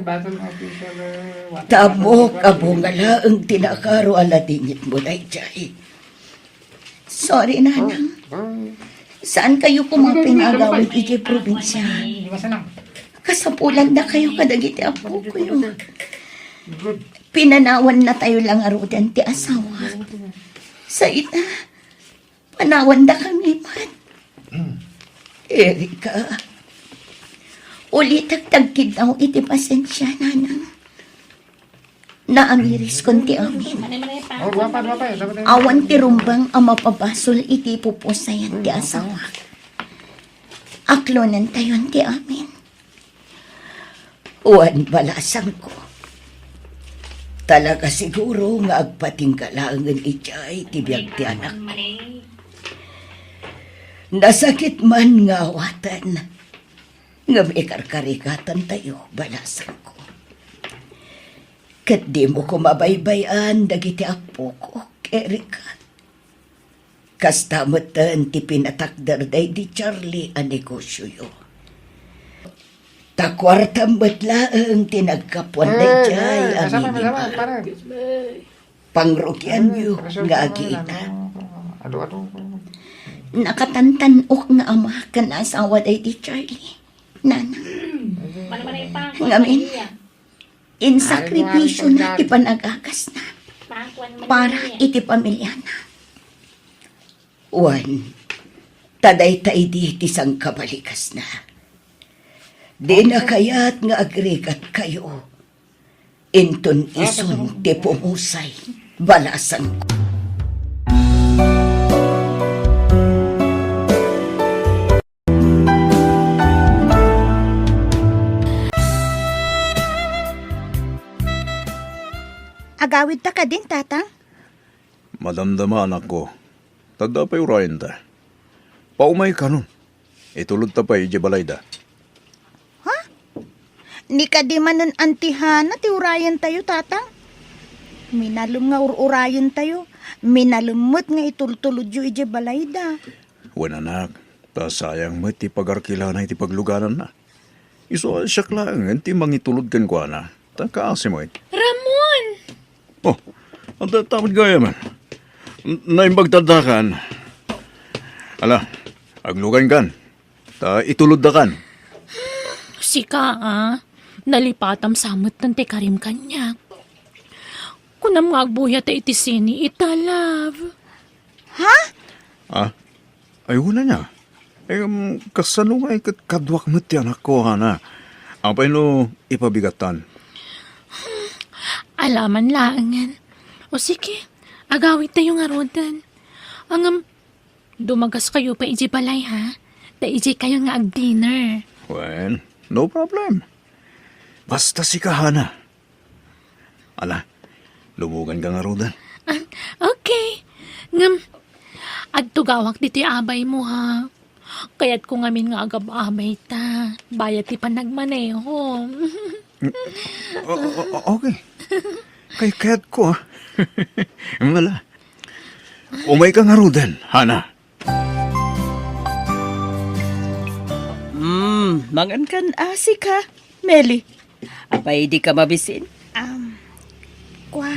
Tamo kabungala ang tinakaro aladingit mo na ijay. Sorry, Nanang. Saan kayo kumapingagawin iti probinsya? Kasapulan na kayo kadagiti apo ko yung pinanawan na tayo lang arudan ti asawa. Sa ita, panawan na kami man. Erika, Ulit tagtagkid daw iti pasensya, Nanang. Naamiris konti amin. Awan ti rumbang ang mapabasol iti pupusayan ti asawa. Aklonan tayon ti amin. uwan balasang ko. Talaga siguro nga agpatingkalangan ijay tibiyag ti anak ko. Nasakit man nga awatan. Nga may karkarikatan tayo, balasang ko. Kat di mo ko mabaybayan, dagiti apo ko, Erika. Kastamatan ti pinatakdar day di Charlie a negosyo yo. Takwartam batlaang tinagkapuan day jay ang minima. Pangrukyan yo nga agiina. Nakatantanok nga ama kan asawa day di Charlie. Nana. Ngamin, in sakripisyo na ti panagagas na para iti pamilya na. Uwan, taday tay di tisang kabalikas na. Di na kaya't nga agregat kayo. Inton ison ti pumusay, balasan ko. Agawid ta ka din, tatang? Madamdama anak ko. Tagda pa urayan ta. Paumay ka nun. Itulod ta pa balay da. Ni ka di man nun antihana ti urayan tayo, tatang. Minalum nga urayan tayo. Minalumot nga itultulod yu ije balayda. Wan anak, ta sayang mo ti pagarkila na iti pagluganan na. Iso siya lang, ti mangitulod kan ko na. Ta kaasi mo Ramon! Oh, ang tamad gaya man. Naimbagtadakan. Ala, aglugan kan. Ta itulod da kan. Sika nalipatam samot ng tekarim kanya. Kunam nga agbuya ta iti sini italav. Ayaw na niya. Kasano nga kadwak mo ti anak ko, hana. Ang paano ipabigatan? Alaman laangan. O sige, agawit tayo nga rodan. Ang dumagas kayo pa iji balay ha. Ta iji kayo nga ag-dinner. Well, no problem. Basta si kahana. Ala, lumugan ka nga rodan. Okay. Ngam, agtugawak dito abay mo ha. Kaya't ko ngamin nga agab amay ta. Bayat ti panagmaneho. Okay. Kaya't ko, ha? Wala. Umay ka nga rudan, Hana. Mangan kan asik ha, Meli. Apay di ka mabisin? Kwa,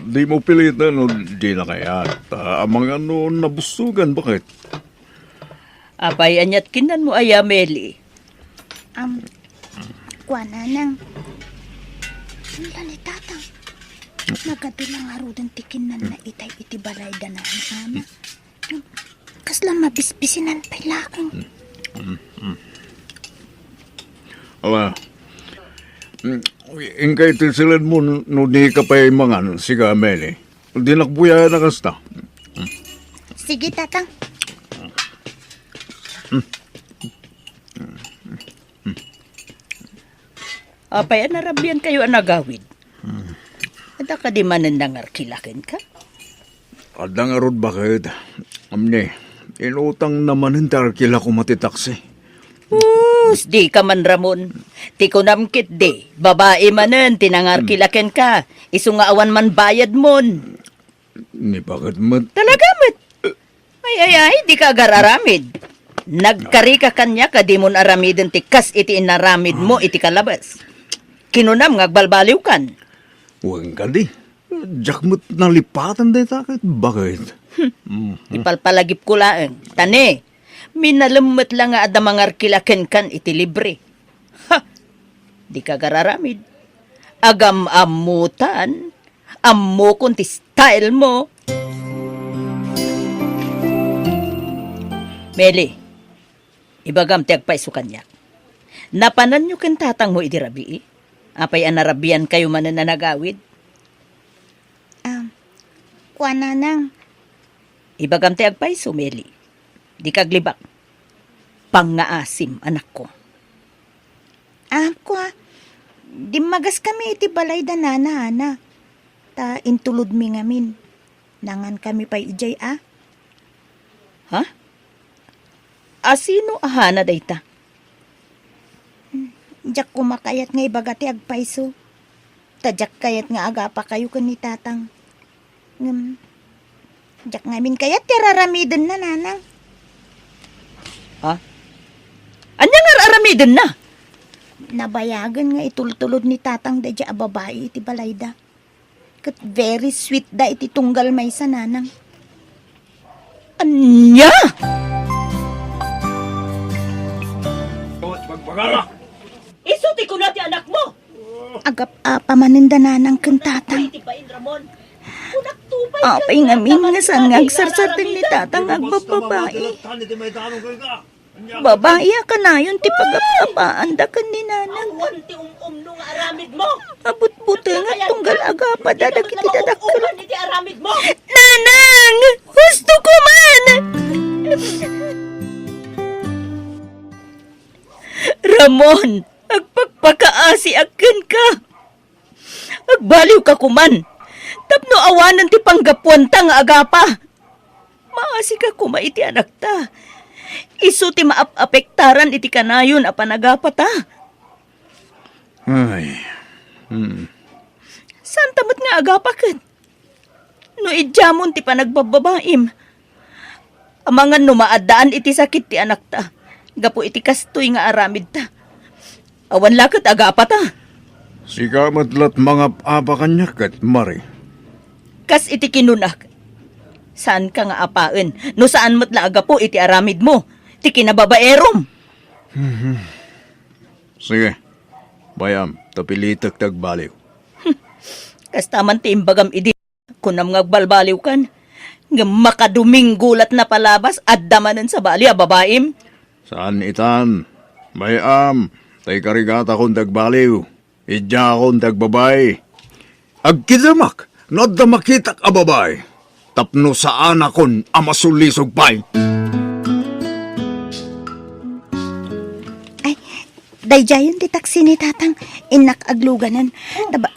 Di mo pilitan o di na kaya. Amang ano, nabusugan, bakit? Apay anyat kinan mo aya, Meli. kwa nanang. Wala ni tatang. Nagabilang arudan tikinan na itay iti balay danaan ana. Kaslang mabisbisinan pa'y laking. Ala, ingkay tisilan mo no di ka pa'y mangan, siga, Meli. Di nakbuya na kasta. Sige, tatang. Apay anarabian kayo anagawid. Ada ka di man nandangar kilakin ka? Adang arod bakit? Amne, inutang naman ng tarkila ko matitaksi. Di ka man Ramon. Ti ko namkit di. Babae manen, tinangar kilakin ka. Isu nga awan man bayad mon. Ni bakit mat? Talaga mat. Ay, di ka agararamid. Nagkari ka kanya ka di mon aramidin ti kas iti inaramid mo iti kalabas. Kinunam ngagbalbaliw kan. Huwag ka di. Jakmut nalipatan din takit. Bakit? Ipalpalagip ko laeng. Tane, minalamot lang nga ada mangar kilaken kan iti libre. Ha! Di ka gararamid. Agam amutan. Ammo kun ti style mo. Meli, ibagam ti agpaiso kanya. Napanan nyo ken tatang mo iti rabii. Apay anarabian kayo man na nagawid. Kwa nanang. Ibagam ti agpaiso, Meli. Di kaglibak. Pangaasim, anak ko. Kwa, di magas kami iti balay danana, ana. Ta intulod mi ngamin. Nangan kami pa ijay, Ha? Asino ahana dayta? Jak kumakayat nga ibagati agpaiso. Tadyak kayat nga aga pa kayo kan ni tatang. Jak ngamin kayat tiraramidin na nanang. Ha? Anya nga aramidin na? Nabayagan nga itultulod ni tatang dadya a babae iti balayda. Kat very sweet da iti tunggal may sa nanang. Anya? Isuti ko na ti anak mo! Agap pamaninda nanang kan tatang. Tipain, Ramon. Kunak tubay Apay ngamin nga saan nga agsarsartin ni tatang agbababae. Babae ka na yun ti pagapapaan da kan ni nanang. Awan ti nung aramid mo! Abot-buti nga tunggal aga pa dadag iti dadakkel. Awan ti aramid mo! Nanang! Gusto ko man! Ramon! Agpagpakaasi akin ka! Agbaliw ka kuman! Tapno awanan ti panggapuan ta nga agapa! Maasi ka kuma iti anak ta! Isu ti maapektaran iti kanayon a panagapa ta! Ay. Saan tamot nga agapa kat? No idyamon ti panagbababaim. Amangan no maadaan iti sakit ti anak ta. Gapo iti kastoy nga aramid ta. Awan lakat agapa ta. Sika matlat mga apa kanya kat, Mari. Kas iti kinunak. Saan ka nga apaen? No saan mo't laaga po iti aramid mo? Ti kinababaerom. Sige. Bayam, tapilitak tagbaliw. Kas taman ti imbagam idi. Kunam ngagbalbaliw kan. Nga makaduming gulat na palabas at damanan sa bali a babaim. Saan itan? Bayam, tay karigata kong tagbaliw. Idya akong tagbabay. Agkidamak, nadamakitak a babay. Tapno saan akon amasulisog pay. Ay, dayjayon ti taksi ni tatang. Inak agluganan. Daba,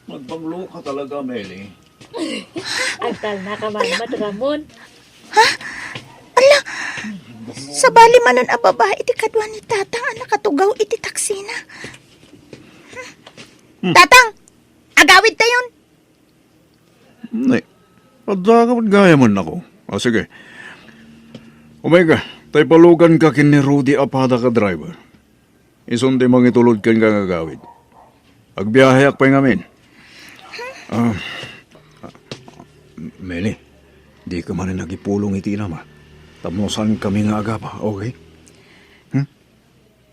Magpanglo ka talaga, Meli. Agtal na ka man, Ramon. Sa bali manon a babae iti kadwa ni tatang ang nakatugaw iti taksina. Tatang, agawid tayon. Nay, adda ka gaya man ako. Sige. Omega, tay palugan ka kin ni Rudy apada ka driver. Isundi mangitulod kan ka ngagawid. Agbiyahe ak pa ngamin. Meli, di ka man nagipulong iti nama. Tamosan kami nga aga pa, okay?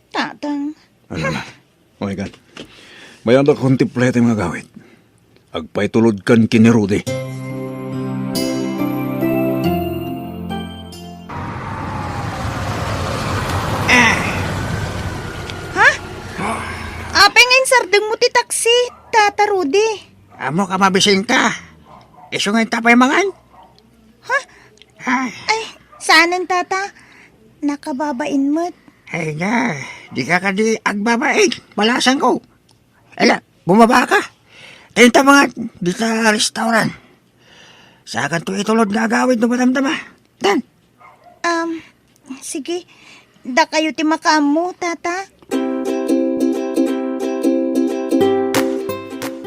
Tatang, Ano na? Okay kan. Bayan da kontemplate mga gawid. Agpaitulod kan kin ni Rudy. apay ngayon sardeng mo ti taksi, Tata Rudy. Amo ka mabising ka. Iso ngayon tapay mangan. Ay, saanan tata? Nakababain mo't. Ay na, di ka di agbabain. Malasan ko. Ala, bumaba ka. Tinta mga di sa restaurant. Sa akin to itulod nga agawid no madamdama. Dan, Sige. Da kayo ti makamu, tata.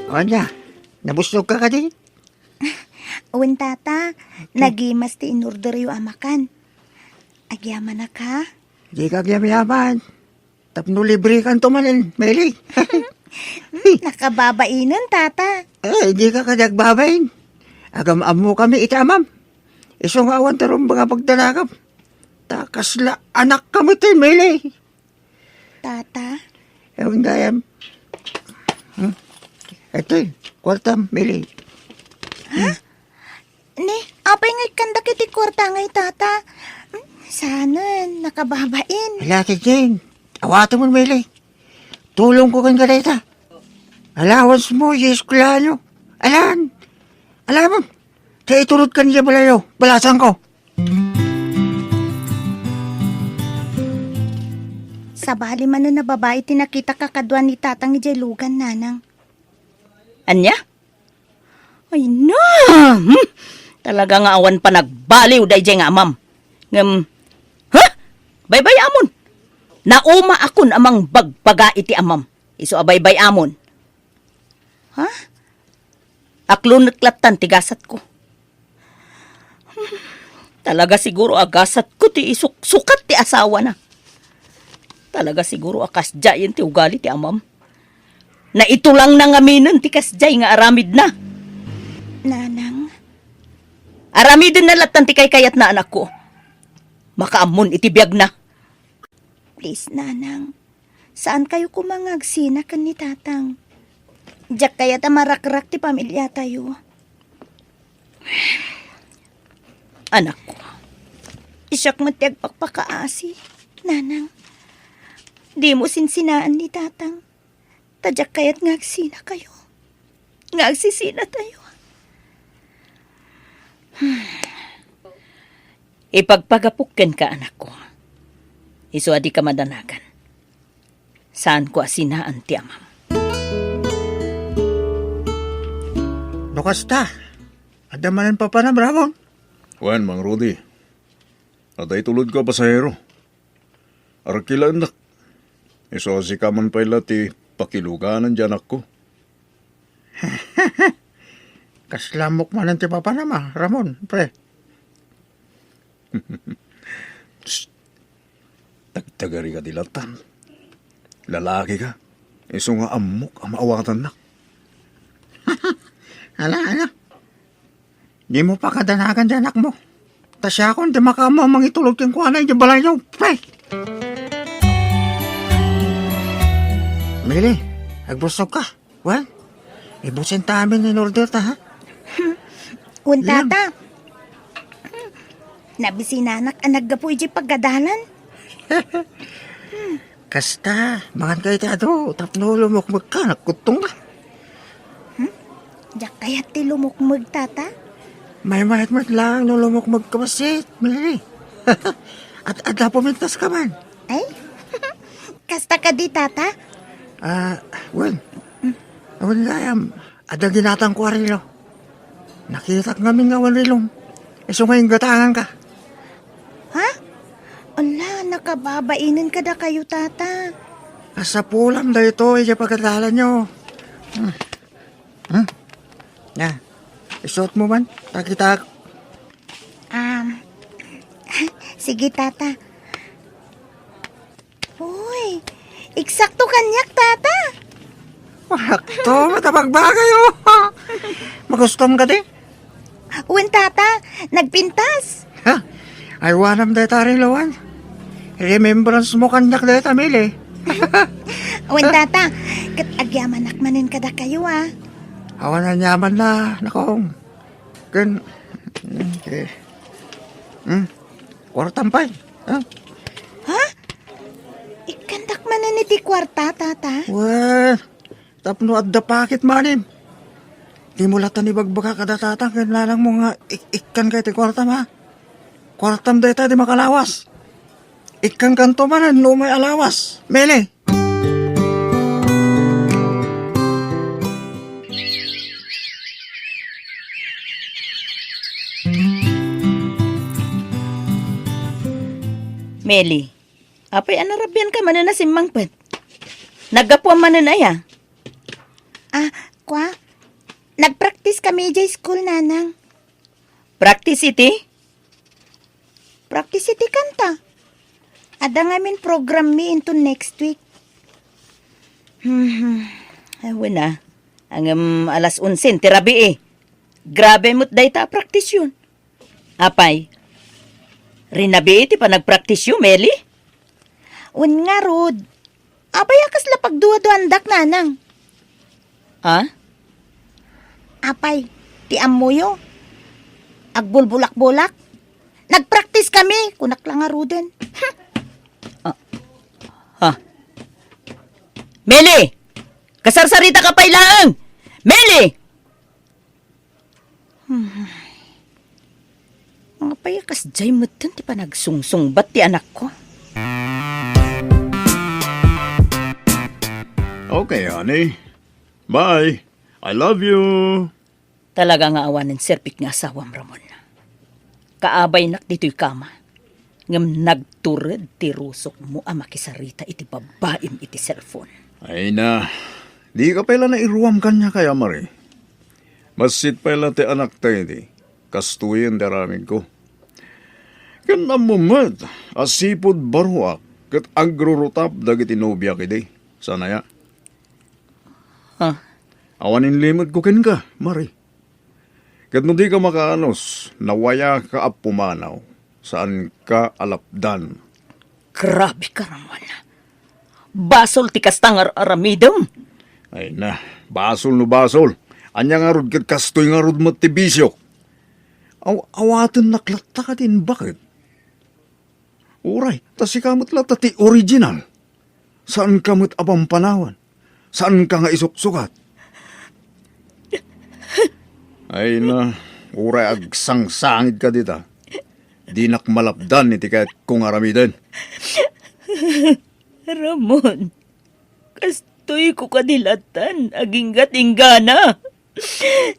o niya, nabusog ka din. Uwin tata, nagimas ti inorder yu amakan. Agyaman na ka? Di ka yaman. Tapno libre kan tumalin, Meli. Nakababainan, tata. Di ka kadagbabain. Agam amo kami itamam. Iso nga awan tarong mga pagdalagam. Takasla anak kami ti Meli. Tata, Ewan gayam. Ito kwartam, Meli. ni, apay ngay kanda kiti kwarta ngay, tata. Sana, nakababain. Laki Jane, awato mo, Meli. Tulong ko kang galeta. Allowance mo, yes, kulano. Alam mo, kaya itulot ka niya balayo, balasan ko. Sa bali man na babae tinakita kakadwa ni tatang ni Lugan, nanang. Anya? Ay na! Talaga nga awan pa nagbaliw day nga ma'am. Baybay amon. Nauma akon amang bagbaga iti amam. Iso abaybay amon. Ha? Aklon naklatan tigasat ko. Talaga siguro agasat ko ti isuksukat ti asawa na. Talaga siguro akasjayan ti ugali ti amam. Na ito lang nangaminan ti kasjay nga aramid na. Nanang, Aramidin na latan ti kayat na anak ko. Makaamon iti biyag na. please, nanang. Saan kayo kumangagsina kan ni tatang? Diyak kaya tamarak-rak ti pamilya tayo. Anak ko. Isyak mo tiyag pakpakaasi, nanang. Di mo sinsinaan ni tatang. Tadyak kaya't ngagsina kayo. Ngagsisina tayo. Ipagpagapukken ka, anak ko. Iso adi ka madanagan. Saan ko asinaan ti amam? Nukasta, adamanan pa na, Ramon. Wan, Mang Rudy. Atay tulod ka pasahero. Arkilan na. Iso si kaman pala ti pakiluganan dyan ako. Kaslamok man ang tipa ma, Ramon, pre. Tagtagari ka dilatan. Lalaki ka. Iso nga amok ang maawatan na. Ala. Di mo pa kadanagan dyan, anak mo. Tasya akong di makama mangitulog yung kuhanay di balay niyo, pre. Mili, agbusog ka. Well, ibusin tamin in order ta, ha? Un tata. Nabisinanak ang naggapoy di paggadalan. Kasta, mangan kayo tato. Tapno lumukmag ka, nakutong ka. Diyak kaya't ti lumukmag, tata. May mahit lang no lumukmag ka masit, Mili. At ada pumintas ka man. Ay, kasta ka di, tata. Well, awan gayam, ada ginatang ko arilo. Nakita ka namin nga wanrilong. Iso ngayong gatangan ka. Ha? Ala, nakababainin ka da kayo, tata. Asa pulam da ito, iya pagkatalan nyo. Na, isuot mo man. Takita. Sige, tata. Uy, eksakto kanyak, tata. Wakto, matapagbagay oh. Magustom ka di? Uwan, tata, nagpintas. Ha? Ay wanam da ito rin lawan. Remembrance mo kanyak da ito, Mili. Uwan, tata, kat agyaman nakmanin ka da kayo, ah. Awan na nyaman na, nakong. Kan, okay. Kwartampay. Ha? Ha? Ikandak man na ni di kwarta, tata. Well, tapno at dapakit manim. Di mo latan ibagbaga kada tatang, kailangan mo nga ikan kay ti kwartam ha. Kwartam da ito di makalawas. Ikan kanto man, no may alawas. Mele. Meli, apay anarabyan ka man na simmang pet. Naggapuan man na ya. Kwa? Nagpractice kami dyan school, nanang. Practice iti? Practice iti kanta. Ada ngamin program mi into next week. Awan na. Ang alas 11, tirabi eh. Grabe mo't day ta practice yun. Apay, rinabi iti pa nagpractice yun, Meli? Un nga, Rod. Apay akas lapag duwa-duandak, nanang. Ha? Apay, ti amoyo. Agbulbulak-bulak. Nagpractice kami. Kunak lang nga, Roden. Ha? Meli! Kasarsarita ka pa ilaang! Meli! Mga payakas jay mutan ti pa nagsungsung bat ti anak ko. Okay, honey. Bye. I love you. Talaga nga awanan serpik nga asawam Ramon. Kaabay nak dito'y kama. Ngam nagturad ti rusok mo ang makisarita iti babaim iti cellphone. Ay na. Di ka pala na iruwam kanya kaya, Mari. Masit pala ti anak tayo di. Kastuyin daraming ko. Kan namumat, asipod baruak, kat agrurutap dagiti nobya kidi. Sana ya. Ha? Awanin limod ko ken ka, Mari. Kat no di ka makaanos, nawaya ka ap pumanaw. Saan ka alapdan? Grabe ka Ramon. Basol ti kastang aramidom. Ay na, basol no basol. Anya nga rod kat kastoy nga rod matibisyo. Awaten naklatta ka din, bakit? Uray, tasi kamot lata ti original. Saan kamot abang panawan? Saan ka nga isuksukat? Ay na, uray agsangsangid ka dita. Di nakmalapdan iti kahit kung aramiden. Ramon, kastoy ko kadilatan, aginggat inggana.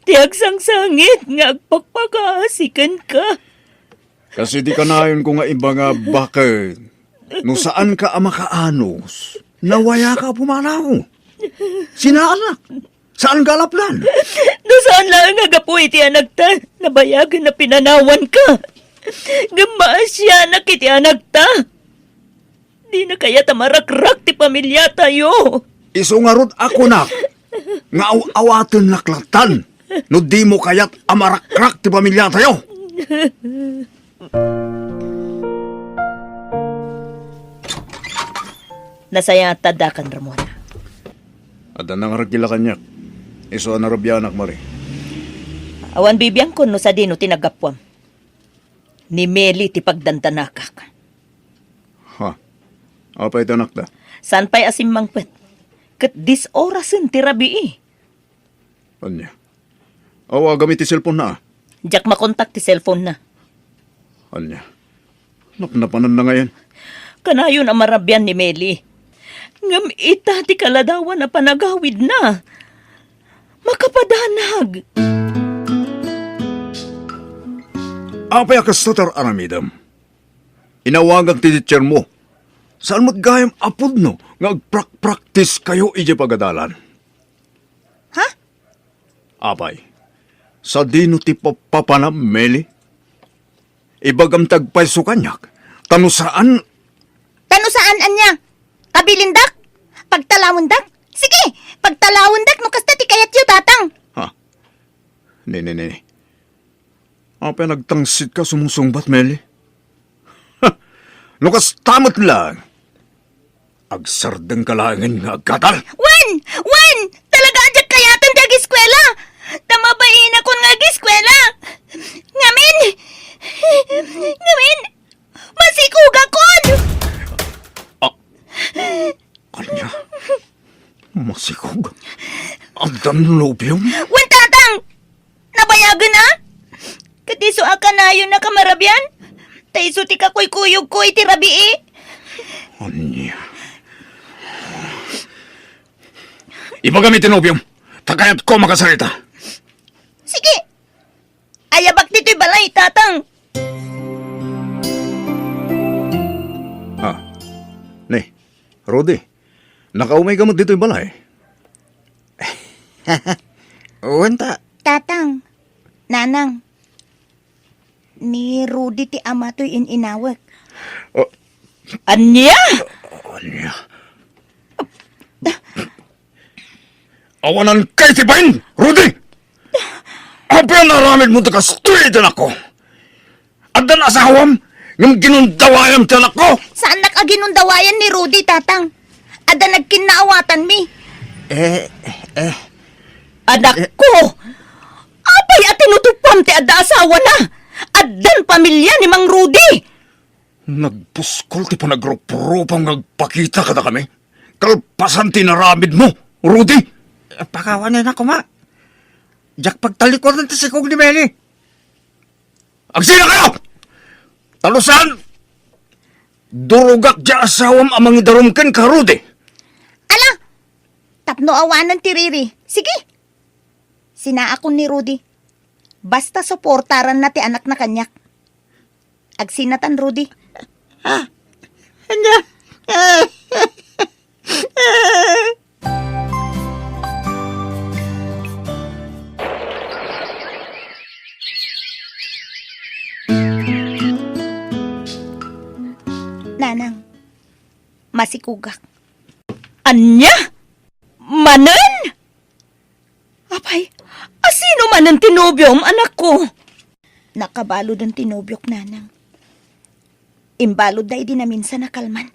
Tiag sangsangit nga agpakpakaasikan ka. Kasi di ka nayon ko nga iba nga bakit. No saan ka amakaanos, nawaya ka pumanaw. Sinaanak, saan ka alaplan? No saan lang nga gapu iti anak ta, nabayagan na pinanawan ka. Gamasya na kiti anak ta. Di na kaya tamarakrak ti pamilya tayo. Isungarod ako nak, nga awaten naklatan. No di mo kayat amarakrak ti pamilya tayo. Nasaya tadakan Ramon. Ada nang ragila kanyak. Iso anarabyanak, Mari. Awan bibiyang kun no sa dino tinagapwam. Ni Meli ti pagdantanakak. Ha? Apa ito anak da? San pa'y asim mangpet? Kat dis orasen ti rabi eh. Anya? Awa gamit ti cellphone na. Diyak makontak ti cellphone na. Anya? Napnapanan na ngayon. Kanayon ang marabyan ni Meli. Ngam ita ti kaladawan na panagawid na. Makapadanag. Apay ka satar aramidam. Inawagang ti teacher mo. Saan maggayam apod no? Nga practice kayo ije pagadalan. Ha? Apay, sa dino ti papanam, Meli? Ibagam tagpay so kanyak. Tano saan? Tano saan anya? Kabilindak? Pagtalawundak? Sige, pagtalawundak no kasta ti kayat yu tatang. Ha? Ni. Apay nagtangsit ka sumusungbat, Meli? Ha? Lukas tamat lang. Agsardeng kalangin nga agkatal. Wan! Talaga adyak kayatan di ag-eskwela! Tamabain ako nga ag-eskwela! Ngamin! Masikug akon! Kanya? Masikog? Agdan lobyong? Wan tatang! Nabayagan na? Katiso aka na yun na kamarabyan? Taiso ti kakuy-kuyog ko iti rabii? Anya? Iba gamitin lobyong. Takayat ko makasarita. Sige! Ayabak dito'y balay, tatang! Ne, Rodi, nakaumay ka mo dito'y balay. Wanta. Tatang, nanang, ni Rudy ti ama to'y inawag. Oh. Anya? Anya? Awanan kay tibain, Rudy! Apel na ramid mo takas tuwi din ako. At dan asawam, ng ginundawayam din ako. Saan nakaginundawayan ni Rudy, tatang? Ada nagkinaawatan mi. Anak ko! Apay at tinutupam ti ada asawa na! Adan pamilya ni Mang Rudy! Nagpuskol ti panagrup-rupang nagpakita kada kami. Kalpasan tinaramid mo, Rudy! Pakawanin ako, ma. Jak pagtalikod ng tisikog ni Meli. Agsina kayo! Talusan! Durugak di asawam amang idarumken ka, Rudy. Ala! Tapno awanan ti Riri. Sige! Sinaakon ni Rudy. Basta suportaran na ti anak na kanyak. Agsinatan, Rudy. Nanang, masikugak. Anya? Manan? Apay, asino man ang tinubyom, anak ko? Nakabalod ang tinubyok, nanang. Imbalod da di na minsan nakalman.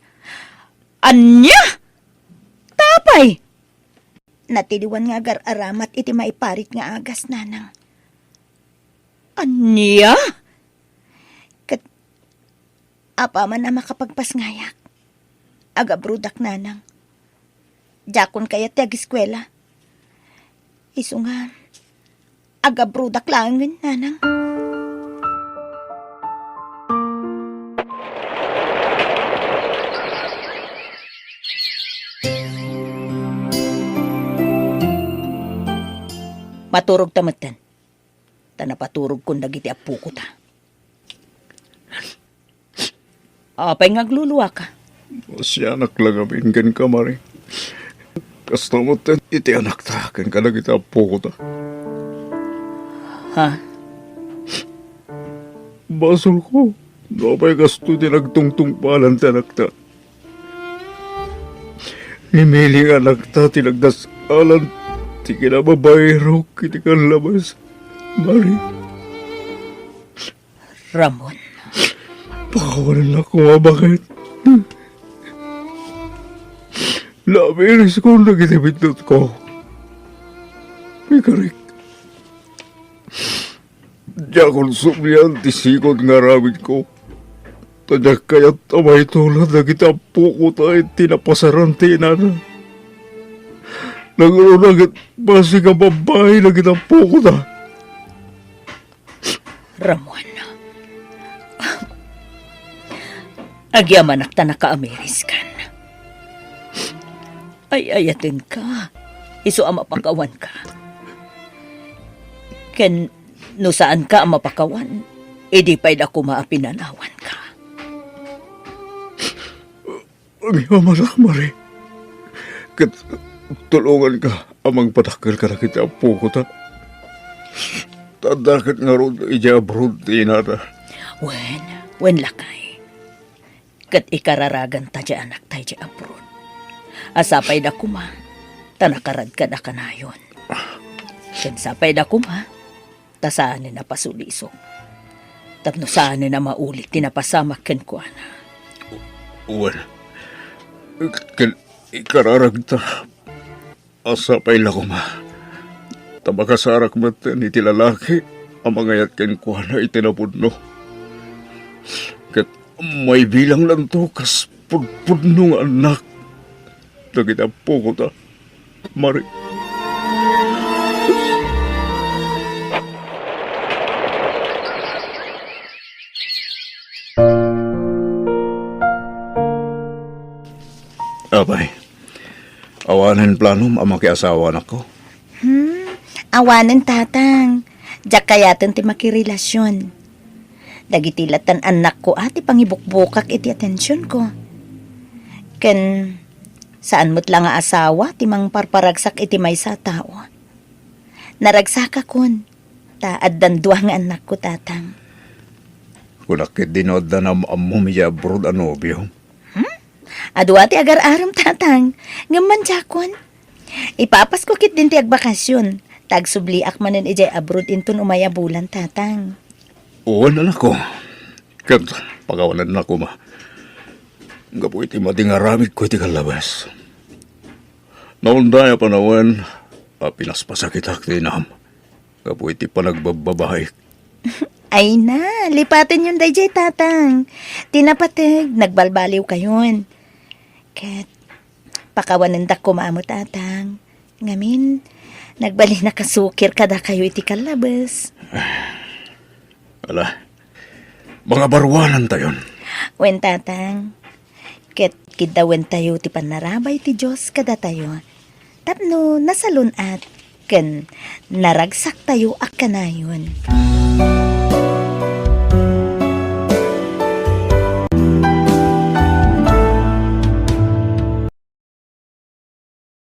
Anya? Tapay! Natiliwan nga gar-aramat iti maiparit nga agas, nanang. Anya? Apa man na makapagpasngayak. Agabrudak, nanang. Jakon kaya ti ag-eskwela. Isu nga, agabrudak lang yun, nanang. Maturog tamatan. Tanapaturog kung dagiti apu ko ta. Apay ngagluluwa ka. Siya naklagamin kan kamari. Kasta mo ten, iti anak ta, kan ka nagita po ko ta. Ha? Basol ko, napay gasto din nagtungtung palan ta anak ta. Nimiling anak ta, tinagdasalan, ti kinababayro, kiti kan labas. Mari, Ramon. pakawalan ako nga bakit. Labiris ko nagitibitnot ko. May karik. Diya konsumyan tisikot nga ramid ko. Tadya kaya't amay tulad na kita puko tayo tinapasaran tinana. Nagulunagit basi ka babae na kita puko ta. Ramon. Agyaman akta naka-Ameriskan. Ay ayatin ka. Isu ang mapakawan ka. Ken no saan ka ang mapakawan, Idi pa'y dako maapinanawan ka. Ang mamala, Mari. Kat tulungan ka amang patakal ka na kita po ko ta. Tadakat nga ron ija abroad inata. Wen lakay. Kat ikararagan ta di anak tayo di abroad. Asapay da kuma, tanakarad ka da kanayon. Ken sapay da kuma, tasaan na pasulisong. Tapno saan na maulit tinapasamak ken ko ana. Wan. Kan ikararag ta. Asapay la kuma. Tabakasarak mata ni tilalaki ang mga yatken ko na itinapudno. Kat may bilang lang to kas pudnong anak. Nagita po ko ta. Mari. Abay, awanan planom ang makiasawa na ko. Awanan tatang. Diyak kayatin ti makirelasyon. Dagitilatan anak ko ati pangibukbukak iti atensyon ko. Ken saan mo't lang nga asawa ti mang parparagsak iti may sa tao. Naragsaka kon. Taad dandua nga anak ko tatang. Kunakit dinod na amumiya abroad ang nobyo. Adwa ti agar-aram tatang. Ngaman jakon. Ipapas ko kit din ti agbakasyon. Tagsubliak manen ijay abroad inton umaya bulan tatang. Oo na ko. Kat pagawalan na ko ma. Gapo iti matingaramid ko iti kalabas. Naunday panawan, pinaspasakitak tinam. Gapo iti panagbababahay. Ay na, lipatin yun dayjay tatang. Tinapatag, nagbalbaliw kayon. Kat, pakawanan da kumamo tatang. Ngamin, nagbali na kasukir kada kayo iti kalabas. Ala, mga barwanan tayon. Wen tatang, ket kidawen tayo ti panarabay ti Diyos kada tayo. Tapno nasalun at ken naragsak tayo ak kanayon.